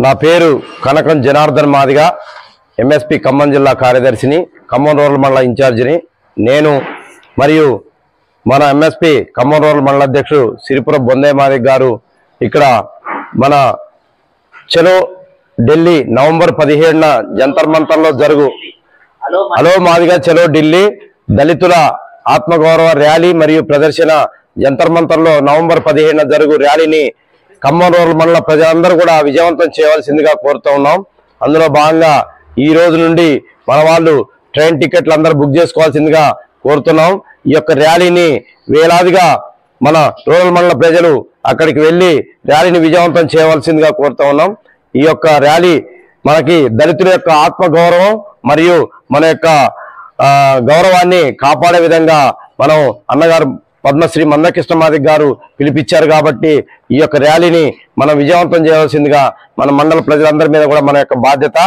నా పేరు కనకం జనార్దన్ మాదిగా ఎంఎస్పీ ఖమ్మం జిల్లా కార్యదర్శిని, ఖమ్మం రూరల్ మండల ఇన్ఛార్జిని నేను. మరియు మన ఎంఎస్పీ ఖమ్మం రూరల్ మండల అధ్యక్షుడు సిరిపురం బొందయ్య మాదిగ గారు ఇక్కడ మన చలో ఢిల్లీ నవంబర్ 17న జంతర్ మంతర్లో జరుగు హలో మాదిగా చలో ఢిల్లీ దళితుల ఆత్మగౌరవ ర్యాలీ మరియు ప్రదర్శన జంతర్ మంతర్లో నవంబర్ 17న జరుగు ర్యాలీని ఖమ్మం రూరల్ మండల ప్రజలందరూ కూడా విజయవంతం చేయవలసిందిగా కోరుతూ ఉన్నాం. అందులో భాగంగా ఈ రోజు నుండి మన వాళ్ళు ట్రైన్ టికెట్లు అందరూ బుక్ చేసుకోవాల్సిందిగా కోరుతున్నాం. ఈ యొక్క ర్యాలీని వేలాదిగా మన రూరల్ మండల ప్రజలు అక్కడికి వెళ్ళి ర్యాలీని విజయవంతం చేయవలసిందిగా కోరుతూ ఉన్నాం. ఈ యొక్క ర్యాలీ మనకి దళితుల యొక్క ఆత్మగౌరవం మరియు మన యొక్క గౌరవాన్ని కాపాడే విధంగా మనం అన్నగారు పద్మశ్రీ మందకృష్ణ మాదిగ గారు పిలిపించారు. కాబట్టి ఈ యొక్క ర్యాలీని మనం విజయవంతం చేయవలసిందిగా మన మండల ప్రజలందరి మీద కూడా మన యొక్క బాధ్యత.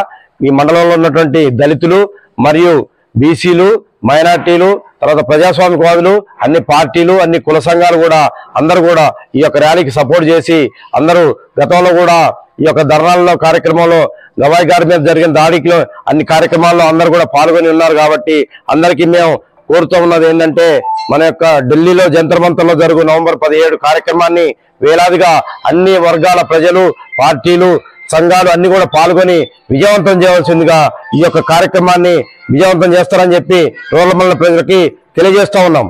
ఈ మండలంలో ఉన్నటువంటి దళితులు మరియు బీసీలు, మైనార్టీలు, తర్వాత ప్రజాస్వామికవాదులు, అన్ని పార్టీలు, అన్ని కుల సంఘాలు కూడా అందరూ కూడా ఈ యొక్క ర్యాలీకి సపోర్ట్ చేసి అందరూ గతంలో కూడా ఈ యొక్క ధర్నాల్లో కార్యక్రమంలో గవాయి గారి మీద జరిగిన దాడిలో అన్ని కార్యక్రమాల్లో అందరూ కూడా పాల్గొని ఉన్నారు. కాబట్టి అందరికీ మేము కోరుతూ ఉన్నది ఏంటంటే మన యొక్క ఢిల్లీలో జంతర్ మంతర్లో జరుగు నవంబర్ 17 కార్యక్రమాన్ని వేలాదిగా అన్ని వర్గాల ప్రజలు, పార్టీలు, సంఘాలు అన్ని కూడా పాల్గొని విజయవంతం చేయవలసిందిగా ఈ యొక్క కార్యక్రమాన్ని విజయవంతం చేస్తారని చెప్పి రూరల్ మండల ప్రజలకి తెలియజేస్తూ ఉన్నాం.